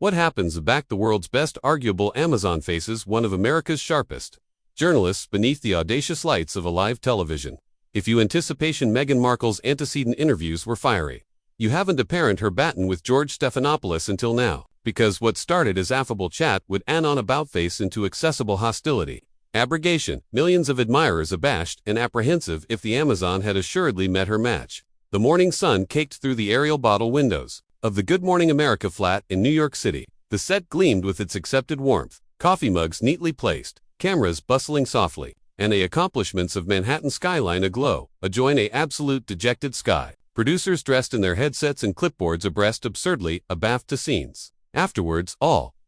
What happens back the world's best arguable Amazon faces one of America's sharpest journalists beneath the audacious lights of a live television. If you anticipation Meghan Markle's antecedent interviews were fiery, you haven't apparent her batten with George Stephanopoulos until now, because what started as affable chat would on about face into accessible hostility. Abrogation, millions of admirers abashed and apprehensive if the Amazon had assuredly met her match. The morning sun caked through the aerial bottle windows of the Good Morning America flat in New York City. The set gleamed with its accepted warmth, coffee mugs neatly placed, cameras bustling softly, and the accomplishments of Manhattan skyline aglow, adjoin a absolute dejected sky. Producers dressed in their headsets and clipboards abreast absurdly, abaft to scenes. Afterwards,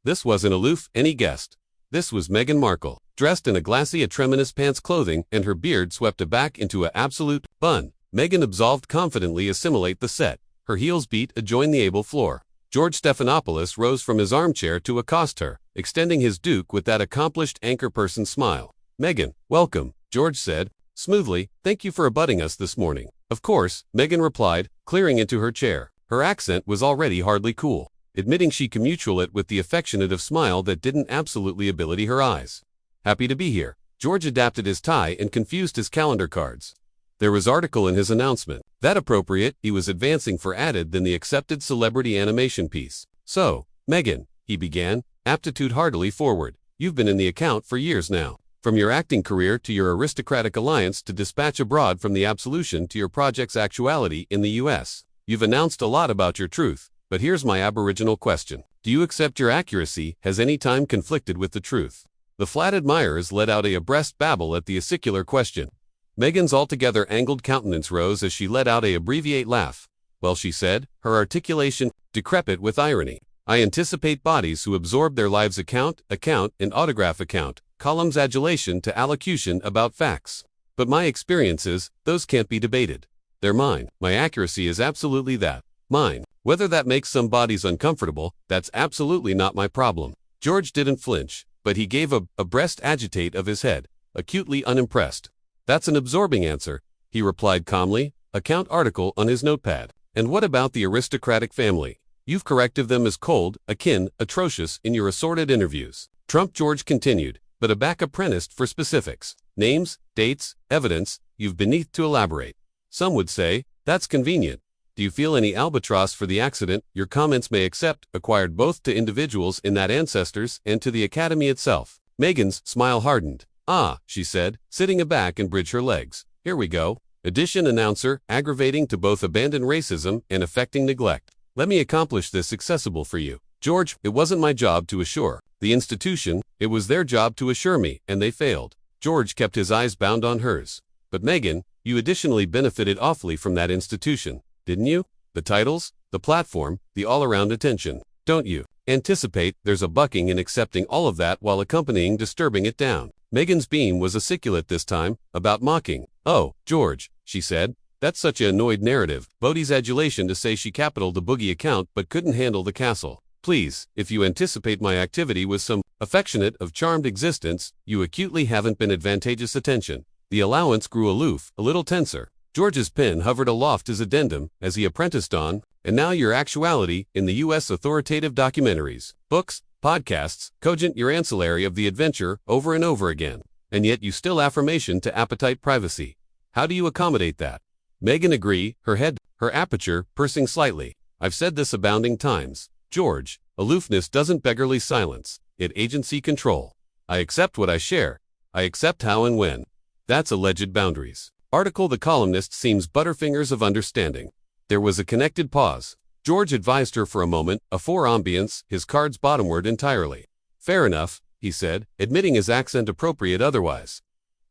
this wasn't aloof, any guessed. This was Meghan Markle, dressed in a glassy tremonous pants clothing and her beard swept aback into a absolute bun. Meghan absolved confidently assimilate the set, her heels beat adjoin the able floor. George Stephanopoulos rose from his armchair to accost her, extending his duke with that accomplished anchor person smile. "Meghan, welcome," George said, smoothly, "thank you for abutting us this morning." "Of course," Meghan replied, clearing into her chair. Her accent was already hardly cool, admitting she commutual it with the affectionate of smile that didn't absolutely ability her eyes. "Happy to be here." George adapted his tie and confused his calendar cards. There was article in his announcement. That appropriate, he was advancing for added than the accepted celebrity animation piece. "So, Meghan," he began, aptitude heartily forward, "you've been in the account for years now. From your acting career to your aristocratic alliance to dispatch abroad from the absolution to your project's actuality in the U.S. You've announced a lot about your truth, but here's my aboriginal question. Do you accept your accuracy has any time conflicted with the truth?" The flat admirers let out a abreast babble at the acicular question. Meghan's altogether angled countenance rose as she let out a abbreviate laugh. "Well," she said, her articulation decrepit with irony, "I anticipate bodies who absorb their lives account, and autograph account, columns adulation to allocution about facts. But my experiences, those can't be debated. They're mine. My accuracy is absolutely that. Mine. Whether that makes some bodies uncomfortable, that's absolutely not my problem." George didn't flinch, but he gave a breast agitate of his head, acutely unimpressed. "That's an absorbing answer," he replied calmly, account article on his notepad. "And what about the aristocratic family? You've corrected them as cold, akin, atrocious in your assorted interviews." Trump George continued, but a back apprenticed for specifics. "Names, dates, evidence, you've beneath to elaborate. Some would say, that's convenient. Do you feel any albatross for the accident your comments may accept, acquired both to individuals in that ancestors and to the Academy itself?" Meghan's smile hardened. "Ah," she said, sitting aback and bridge her legs. "Here we go. Addition announcer, aggravating to both abandon racism and affecting neglect. Let me accomplish this accessible for you. George, it wasn't my job to assure the institution, it was their job to assure me, and they failed." George kept his eyes bound on hers. "But Meghan, you additionally benefited awfully from that institution, didn't you? The titles, the platform, the all-around attention. Don't you anticipate there's a bucking in accepting all of that while accompanying disturbing it down?" Meghan's beam was aciculate this time, about mocking. "Oh, George," she said, "that's such a annoyed narrative. Bodhi's adulation to say she capitaled the boogie account but couldn't handle the castle. Please, if you anticipate my activity with some affectionate of charmed existence, you acutely haven't been advantageous attention." The allowance grew aloof, a little tenser. George's pen hovered aloft his addendum as he apprenticed on, "And now your actuality in the U.S. authoritative documentaries, books, podcasts, cogent your ancillary of the adventure over and over again. And yet you still affirmation to appetite privacy. How do you accommodate that?" Meghan agreed, her aperture pursing slightly. "I've said this abounding times, George. Aloofness doesn't beggarly silence, it agency control. I accept what I share. I accept how and when. That's alleged boundaries." Article the columnist seems butterfingers of understanding. There was a connected pause. George advised her for a moment, a fore ambience, his cards bottomward entirely. "Fair enough," he said, admitting his accent appropriate otherwise.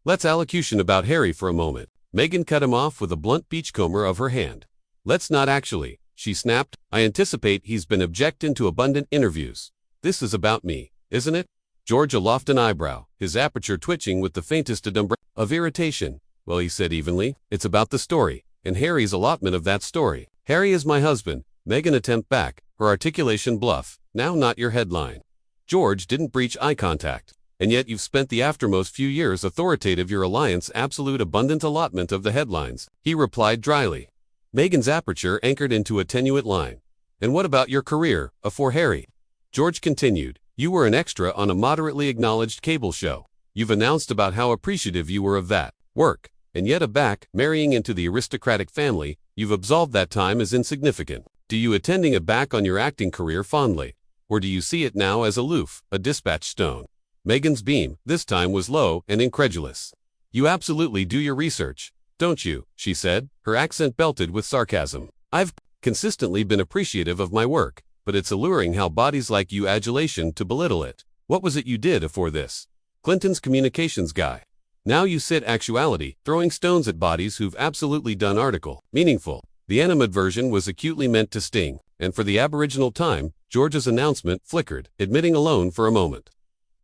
"Let's allocution about Harry for a moment." Meghan cut him off with a blunt beachcomber of her hand. "Let's not actually," she snapped. "I anticipate he's been objecting to abundant interviews. This is about me, isn't it?" George aloft an eyebrow, his aperture twitching with the faintest adumbra of irritation. "Well," he said evenly, "it's about the story, and Harry's allotment of that story. Harry is my husband." Meghan attempt back, her articulation bluff. "Now not your headline." George didn't breach eye contact. "And yet you've spent the aftermost few years authoritative your alliance absolute abundant allotment of the headlines," he replied dryly. Meghan's aperture anchored into a tenuate line. "And what about your career, afore Harry?" George continued. You were an extra on a moderately acknowledged cable show. You've announced about how appreciative you were of that work, and yet marrying into the aristocratic family, you've absolved that time as insignificant. Do you attending back on your acting career fondly? Or do you see it now as aloof, a dispatch stone? Meghan's beam, this time, was low and incredulous. You absolutely do your research, don't you? She said, her accent belted with sarcasm. I've consistently been appreciative of my work, but it's alluring how bodies like you adulation to belittle it. What was it you did afore this? Clinton's communications guy. Now you sit actuality, throwing stones at bodies who've absolutely done article. Meaningful. The animate version was acutely meant to sting, and for the aboriginal time, George's announcement flickered, admitting alone for a moment.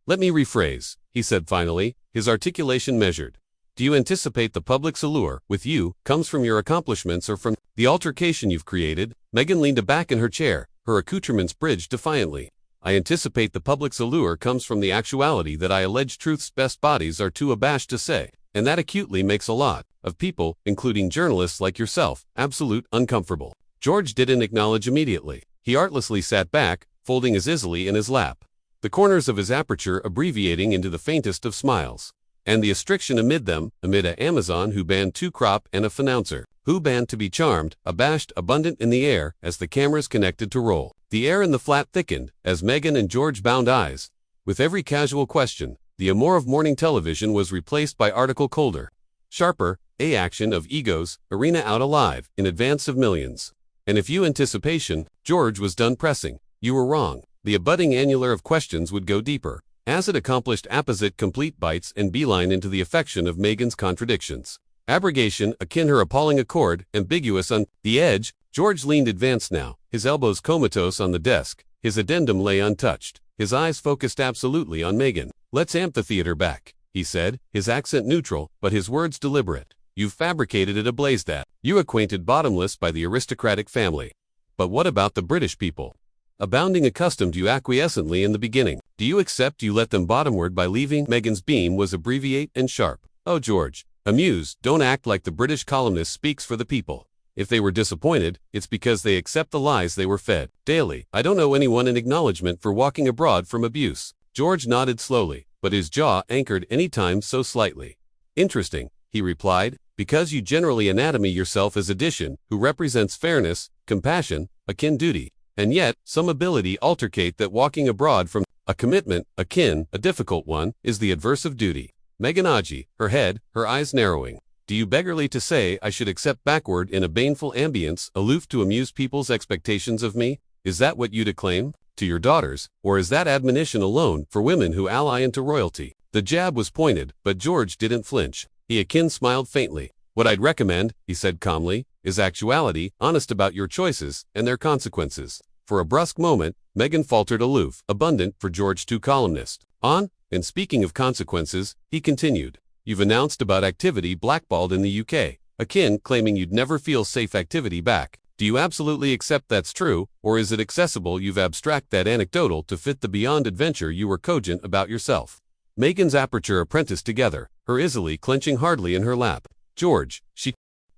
Let me rephrase, he said finally, his articulation measured. Do you anticipate the public's allure, with you, comes from your accomplishments or from the altercation you've created? Meghan leaned back in her chair, her accoutrements bridged defiantly. I anticipate the public's allure comes from the actuality that I allege truth's best bodies are too abashed to say, and that acutely makes a lot of people, including journalists like yourself, absolute uncomfortable. George didn't acknowledge immediately. He artlessly sat back, folding his easily in his lap, the corners of his aperture abbreviating into the faintest of smiles. And the astriction amid a Amazon who banned two crop and a financier, who banned to be charmed, abashed, abundant in the air as the cameras connected to roll. The air in the flat thickened as Meghan and George bound eyes. With every casual question, the amour of morning television was replaced by article colder, sharper, action of egos, arena out alive, in advance of millions. And if you anticipation, George was done pressing, you were wrong. The abutting annular of questions would go deeper, as it accomplished apposite complete bites and beeline into the affection of Meghan's contradictions. Abrogation, akin her appalling accord, ambiguous on the edge. George leaned advanced now, his elbows comatose on the desk, his addendum lay untouched, his eyes focused absolutely on Meghan. Let's amp the theater back, he said, his accent neutral, but his words deliberate. You've fabricated it ablaze that. You acquainted bottomless by the aristocratic family. But what about the British people? Abounding accustomed you acquiescently in the beginning. Do you accept you let them bottomward by leaving? Meghan's beam was abbreviate and sharp. Oh George, amused, don't act like the British columnist speaks for the people. If they were disappointed, it's because they accept the lies they were fed daily. I don't owe anyone an acknowledgement for walking abroad from abuse. George nodded slowly, but his jaw anchored any time so slightly. Interesting, he replied, because you generally anatomy yourself as addition, who represents fairness, compassion, akin duty, and yet, some ability altercate that walking abroad from a commitment, akin, a difficult one, is the adverse of duty. Meghan Aji, her head, her eyes narrowing. Do you beggarly to say I should accept backward in a baneful ambience, aloof to amuse people's expectations of me? Is that what you declaim to your daughters, or is that admonition alone for women who ally into royalty? The jab was pointed, but George didn't flinch. He akin smiled faintly. What I'd recommend, he said calmly, is actuality, honest about your choices and their consequences. For a brusque moment, Meghan faltered aloof, abundant for George II columnist. And speaking of consequences, he continued, you've announced about activity blackballed in the UK, akin claiming you'd never feel safe activity back. Do you absolutely accept that's true, or is it accessible you've abstract that anecdotal to fit the beyond adventure you were cogent about yourself? Meghan's aperture apprenticed together, her easily clenching hardly in her lap. George, she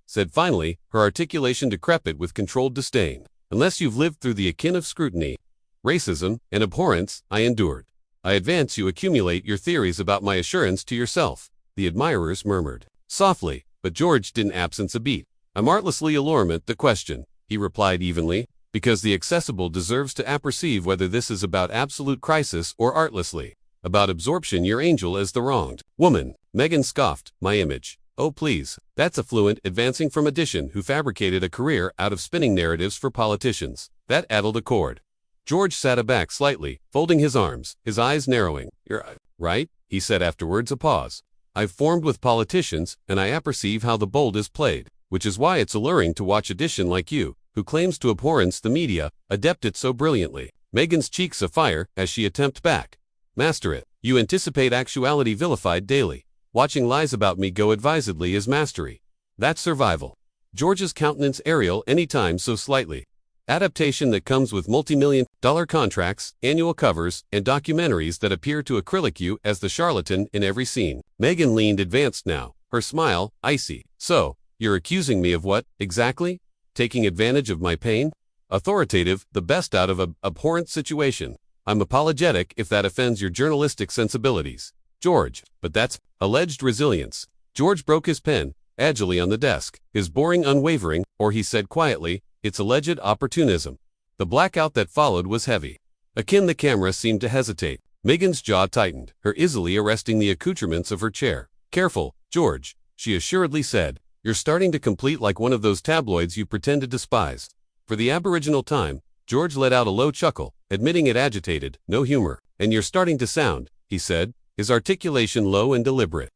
said finally, her articulation decrepit with controlled disdain. Unless you've lived through the akin of scrutiny, racism, and abhorrence I endured, I advance you accumulate your theories about my assurance to yourself. The admirers murmured softly, but George didn't absence a beat. I'm artlessly allurement the question, he replied evenly, because the accessible deserves to apperceive whether this is about absolute crisis or artlessly, about absorption your angel as the wronged woman. Meghan scoffed, my image. Oh please, that's affluent advancing from addition who fabricated a career out of spinning narratives for politicians. That addled a chord. George sat aback slightly, folding his arms, his eyes narrowing. You're right, he said afterwards a pause. I've formed with politicians, and I apperceive how the bold is played, which is why it's alluring to watch addition like you, who claims to abhorrence the media, adept it so brilliantly. Meghan's cheeks afire as she attempt back. Master it. You anticipate actuality vilified daily. Watching lies about me go advisedly is mastery. That's survival. George's countenance aerial any time so slightly. Adaptation that comes with multi-million-dollar contracts, annual covers, and documentaries that appear to acrylic you as the charlatan in every scene. Meghan leaned advanced now, her smile icy. So, you're accusing me of what, exactly? Taking advantage of my pain? Authoritative, the best out of a abhorrent situation. I'm apologetic if that offends your journalistic sensibilities. George, but that's alleged resilience. George broke his pen, agilely on the desk, his boring unwavering, or he said quietly, it's alleged opportunism. The blackout that followed was heavy. Again the camera seemed to hesitate. Meghan's jaw tightened, her easily arresting the accoutrements of her chair. Careful, George, she assuredly said. You're starting to complete like one of those tabloids you pretend to despise. For the aboriginal time, George let out a low chuckle, admitting it agitated, no humor. And you're starting to sound, he said, his articulation low and deliberate.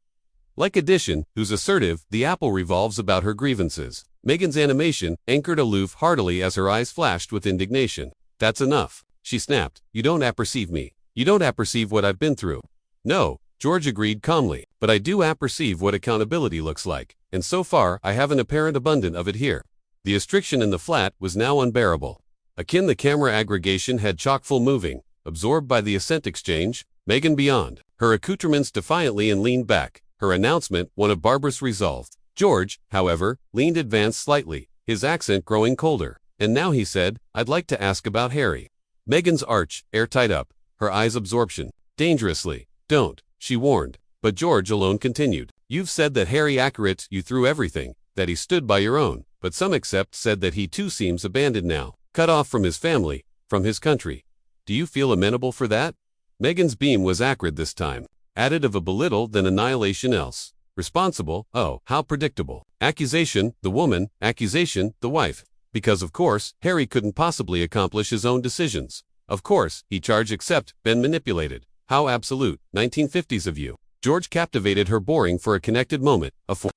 Like Addition, who's assertive, the apple revolves about her grievances. Meghan's animation anchored aloof heartily as her eyes flashed with indignation. That's enough, she snapped. You don't apperceive me. You don't apperceive what I've been through. No, George agreed calmly, but I do apperceive what accountability looks like, and so far I have an apparent abundance of it here. The restriction in the flat was now unbearable. Akin the camera aggregation had chock-full moving, absorbed by the assent exchange, Meghan beyond, her accoutrements defiantly and leaned back, her announcement one of barbarous resolve. George, however, leaned advanced slightly, his accent growing colder, and now he said, I'd like to ask about Harry. Meghan's arch, airtight up, her eyes absorption. Dangerously. Don't, she warned. But George alone continued. You've said that Harry accurate you through everything, that he stood by your own, but some except said that he too seems abandoned now, cut off from his family, from his country. Do you feel amenable for that? Meghan's beam was acrid this time, additive of a belittle than annihilation else. Responsible, oh, how predictable. Accusation, the woman, accusation, the wife. Because of course, Harry couldn't possibly accomplish his own decisions. Of course, he charged except, been manipulated. How absolute, 1950s of you. George captivated her boring for a connected moment,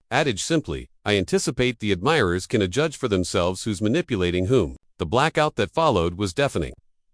adage simply, I anticipate the admirers can adjudge for themselves who's manipulating whom. The blackout that followed was deafening.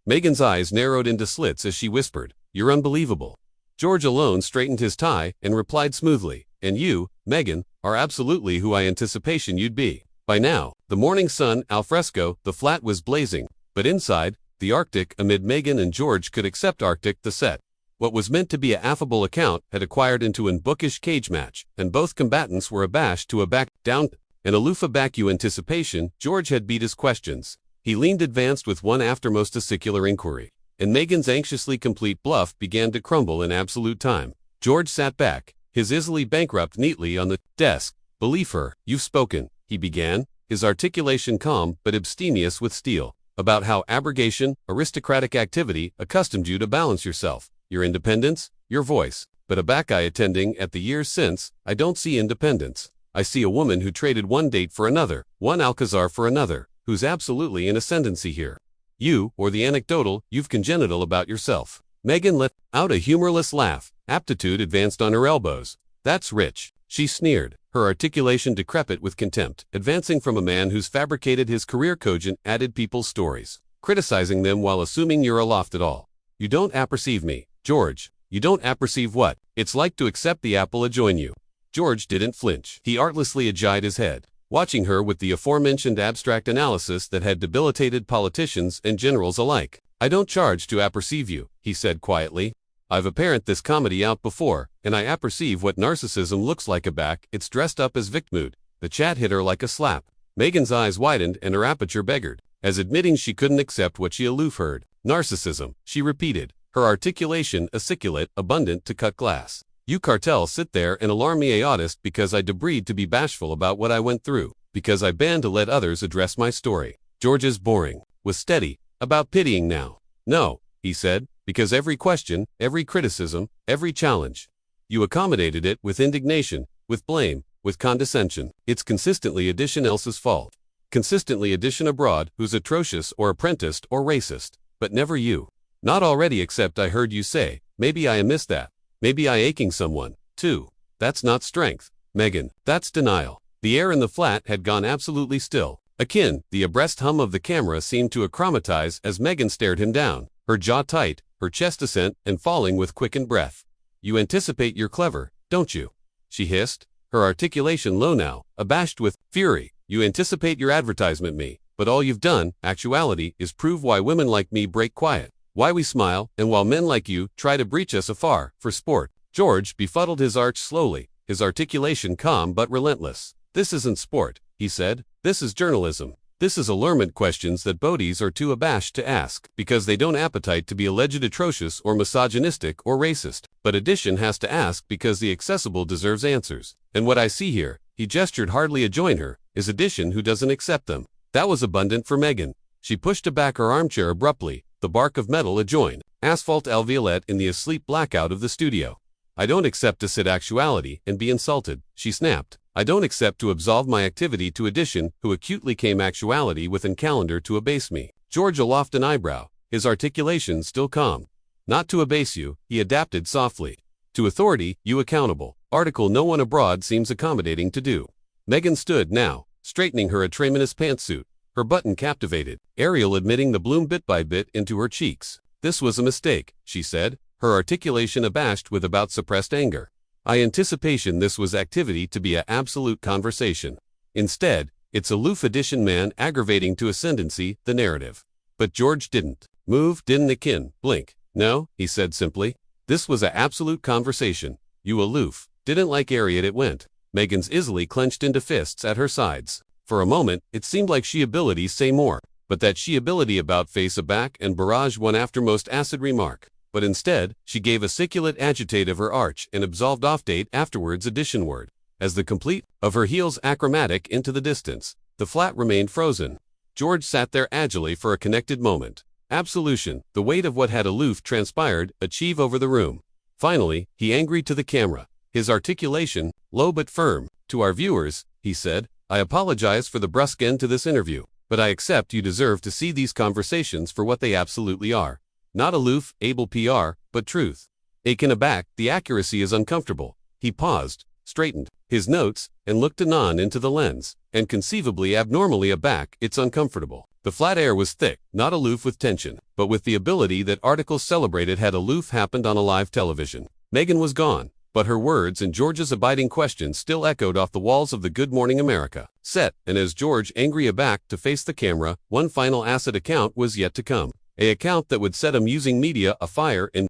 Meghan's eyes narrowed into slits as she whispered, You're unbelievable. George alone straightened his tie and replied smoothly, And you, Meghan, are absolutely who I anticipation you'd be. By now, the morning sun al fresco, the flat was blazing, but inside, the Arctic amid Meghan and George could accept Arctic the set. What was meant to be an affable account had acquired into an bookish cage match, and both combatants were abashed to a back-down, an aloof vacuum anticipation. George had beat his questions. He leaned advanced with one aftermost testicular inquiry, and Meghan's anxiously complete bluff began to crumble in absolute time. George sat back, his easily bankrupt neatly on the desk. Believe her, you've spoken, he began, his articulation calm but abstemious with steel, about how abrogation, aristocratic activity, accustomed you to balance yourself. Your independence, your voice, but a back-eye attending at the years since, I don't see independence. I see a woman who traded one date for another, one Alcazar for another, who's absolutely in ascendancy here. You, or the anecdotal, you've congenital about yourself. Meghan let out a humorless laugh, aptitude advanced on her elbows. That's rich, she sneered, her articulation decrepit with contempt, advancing from a man who's fabricated his career cogent added people's stories, criticizing them while assuming you're aloft at all. You don't apperceive me. George, you don't apperceive what? It's like to accept the apple adjoin you. George didn't flinch. He artlessly adjusted his head, watching her with the aforementioned abstract analysis that had debilitated politicians and generals alike. I don't charge to apperceive you, he said quietly. I've apparent this comedy out before, and I apperceive what narcissism looks like aback. It's dressed up as victimhood. The chat hit her like a slap. Meghan's eyes widened and her aperture beggared, as admitting she couldn't accept what she aloof heard. Narcissism, she repeated, her articulation aciculate, abundant to cut glass. You cartels sit there and alarm me autist because I debreed to be bashful about what I went through, because I banned to let others address my story. George's boring was steady, about pitying now. No, he said, because every question, every criticism, every challenge, you accommodated it with indignation, with blame, with condescension. It's consistently Addition else's fault. Consistently Addition abroad who's atrocious or apprenticed or racist, but never you. Not already except I heard you say, maybe I missed that. Maybe I aching someone, too. That's not strength, Meghan, that's denial. The air in the flat had gone absolutely still. Akin, the abreast hum of the camera seemed to achromatize as Meghan stared him down, her jaw tight, her chest ascent and falling with quickened breath. You anticipate you're clever, don't you? She hissed, her articulation low now, abashed with fury. You anticipate your advertisement me, but all you've done, actuality, is prove why women like me break quiet. Why we smile, and while men like you try to breach us afar, for sport. George befuddled his arch slowly, his articulation calm but relentless. This isn't sport, he said. This is journalism. This is allurement questions that bodies are too abashed to ask because they don't appetite to be alleged atrocious or misogynistic or racist. But addition has to ask because the accessible deserves answers. And what I see here, he gestured hardly a join her, is addition who doesn't accept them. That was abundant for Meghan. She pushed back her armchair abruptly, the bark of metal adjoined. Asphalt alveolate in the asleep blackout of the studio. I don't accept to sit actuality and be insulted, she snapped. I don't accept to absolve my activity to addition who acutely came actuality within calendar to abase me. George aloft an eyebrow, his articulation still calm. Not to abase you, he adapted softly. To authority, you accountable. Article no one abroad seems accommodating to do. Meghan stood now, straightening her atramenous pantsuit, her button captivated, Ariel admitting the bloom bit by bit into her cheeks. This was a mistake, she said, her articulation abashed with about suppressed anger. I anticipation this was activity to be a absolute conversation. Instead, it's aloof addition man aggravating to ascendancy, the narrative. But George didn't move, didn't akin, blink. No, he said simply. This was a absolute conversation. You aloof, didn't like Ariel it went. Meghan's easily clenched into fists at her sides. For a moment, it seemed like she ability say more, but that she ability about face aback and barrage one aftermost acid remark. But instead, she gave a siculate agitate of her arch and absolved off-date afterwards addition word. As the complete of her heels achromatic into the distance, the flat remained frozen. George sat there agilely for a connected moment. Absolution, the weight of what had aloof transpired, achieve over the room. Finally, he angry to the camera, his articulation, low but firm. To our viewers, he said, I apologize for the brusque end to this interview, but I accept you deserve to see these conversations for what they absolutely are. Not aloof, able PR, but truth. Taken aback, the accuracy is uncomfortable. He paused, straightened his notes, and looked anon into the lens, and conceivably abnormally aback, it's uncomfortable. The flat air was thick, not aloof with tension, but with the ability that articles celebrated had aloof happened on a live television. Meghan was gone, but her words and George's abiding questions still echoed off the walls of the Good Morning America set, and as George angry aback to face the camera, one final acid account was yet to come. An account that would set amusing media afire and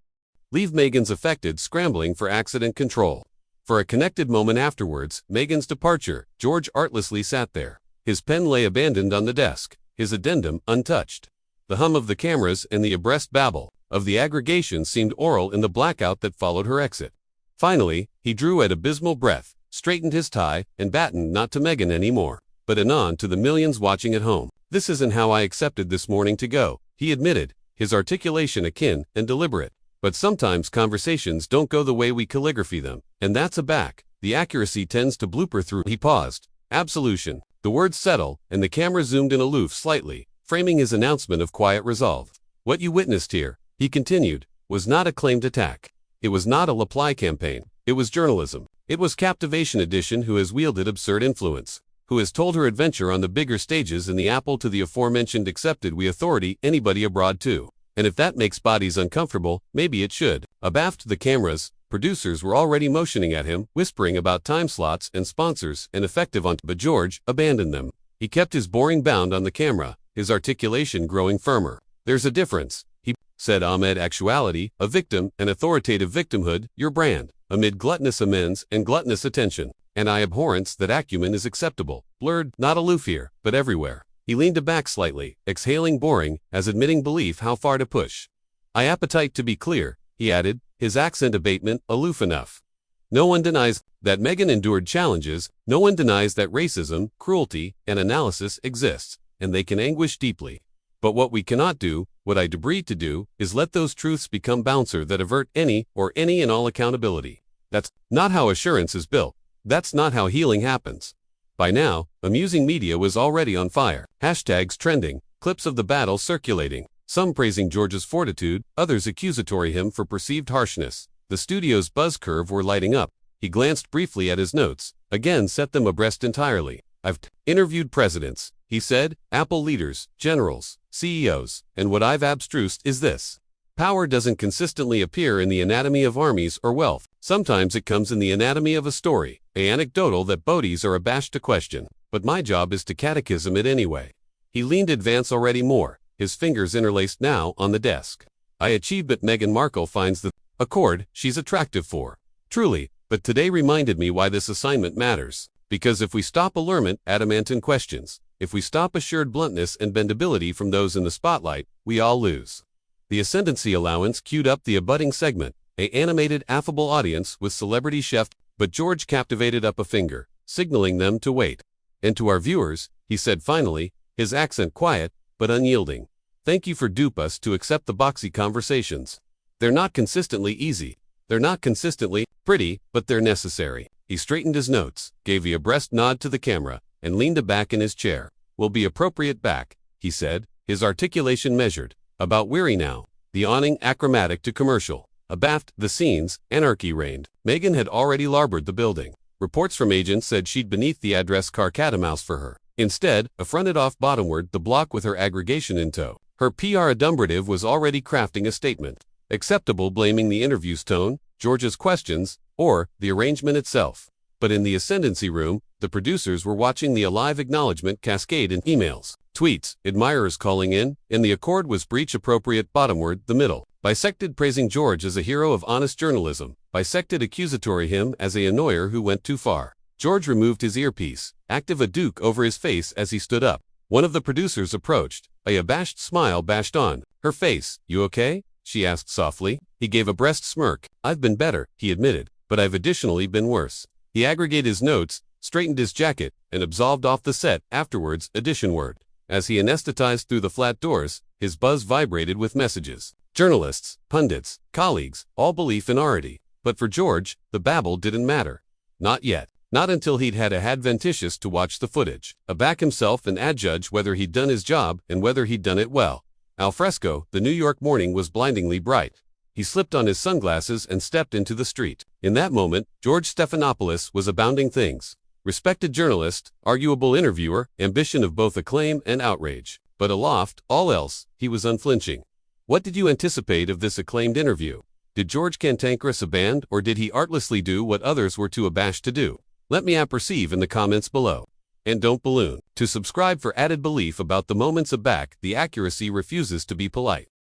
leave Meghan's affected scrambling for accident control. For a connected moment afterwards, Meghan's departure, George artlessly sat there. His pen lay abandoned on the desk, his addendum untouched. The hum of the cameras and the abreast babble of the aggregation seemed oral in the blackout that followed her exit. Finally, he drew an abysmal breath, straightened his tie, and battened not to Meghan anymore, but anon to the millions watching at home. This isn't how I accepted this morning to go, he admitted, his articulation akin and deliberate. But sometimes conversations don't go the way we calligraphy them, and that's a back. The accuracy tends to blooper through. He paused. Absolution. The words settle, and the camera zoomed in aloof slightly, framing his announcement of quiet resolve. What you witnessed here, he continued, was not a claimed attack. It was not a reply campaign. It was journalism. It was Captivation Edition who has wielded absurd influence, who has told her adventure on the bigger stages in the Apple to the aforementioned accepted we authority anybody abroad too. And if that makes bodies uncomfortable, maybe it should. Abaft the cameras, producers were already motioning at him, whispering about time slots and sponsors and effective on. But George abandoned them. He kept his boring bound on the camera, his articulation growing firmer. There's a difference, he said. Ahmed actuality, a victim, an authoritative victimhood, your brand, amid gluttonous amends and gluttonous attention. And I abhorrence that acumen is acceptable, blurred, not aloof here, but everywhere. He leaned back slightly, exhaling boring, as admitting belief how far to push. I appetite to be clear, he added, his accent abatement aloof enough. No one denies that Meghan endured challenges, no one denies that racism, cruelty, and analysis exists, and they can anguish deeply. But what we cannot do, what I debreed to do, is let those truths become bouncer that avert any and all accountability. That's not how assurance is built. That's not how healing happens. By now, amusing media was already on fire. Hashtags trending, clips of the battle circulating, some praising George's fortitude, others accusatory him for perceived harshness. The studio's buzz curve were lighting up. He glanced briefly at his notes, again set them abreast entirely. I've interviewed presidents, he said, Apple leaders, generals, CEOs, and what I've abstrused is this. Power doesn't consistently appear in the anatomy of armies or wealth. Sometimes it comes in the anatomy of a story, anecdotal that bodies are abashed to question. But my job is to catechism it anyway. He leaned advance already more, his fingers interlaced now on the desk. I achieved that Meghan Markle finds the accord she's attractive for. Truly, but today reminded me why this assignment matters. Because if we stop allurement, adamantine questions, If we stop assured bluntness and bendability from those in the spotlight, we all lose. The ascendancy allowance queued up the abutting segment, a animated, affable audience with celebrity chef, but George captivated up a finger, signaling them to wait. And to our viewers, he said finally, his accent quiet, but unyielding. Thank you for dupe us to accept the boxy conversations. They're not consistently easy. They're not consistently pretty, but they're necessary. He straightened his notes, gave a abreast nod to the camera, and leaned back in his chair. Will be appropriate back, he said, his articulation measured. About weary now. The awning achromatic to commercial. Abaft the scenes, anarchy reigned. Meghan had already larboarded the building. Reports from agents said she'd beneath the address car catamouse for her. Instead, fronted off bottomward the block with her aggregation in tow. Her PR adumbrative was already crafting a statement. Acceptable blaming the interview's tone, George's questions, or the arrangement itself. But in the ascendancy room, the producers were watching the alive acknowledgement cascade in emails, tweets, admirers calling in, and the accord was breach appropriate bottomward, the middle. Bisected praising George as a hero of honest journalism, bisected accusatory him as a annoyer who went too far. George removed his earpiece, active a duke over his face as he stood up. One of the producers approached, a abashed smile bashed on her face. You okay? She asked softly. He gave a breast smirk. I've been better, he admitted, but I've additionally been worse. He aggregated his notes, straightened his jacket, and absolved off the set, afterwards, addition word. As he anesthetized through the flat doors, his buzz vibrated with messages. Journalists, pundits, colleagues, all belief in arity. But for George, the babble didn't matter. Not yet. Not until he'd had a adventitious to watch the footage, back himself and adjudge whether he'd done his job and whether he'd done it well. Al fresco, the New York morning was blindingly bright. He slipped on his sunglasses and stepped into the street. In that moment, George Stephanopoulos was abounding things. Respected journalist, arguable interviewer, ambition of both acclaim and outrage. But aloft, all else, he was unflinching. What did you anticipate of this acclaimed interview? Did George cantankerous aband, or did he artlessly do what others were too abashed to do? Let me apperceive in the comments below. And don't balloon. To subscribe for added belief about the moments aback, the accuracy refuses to be polite.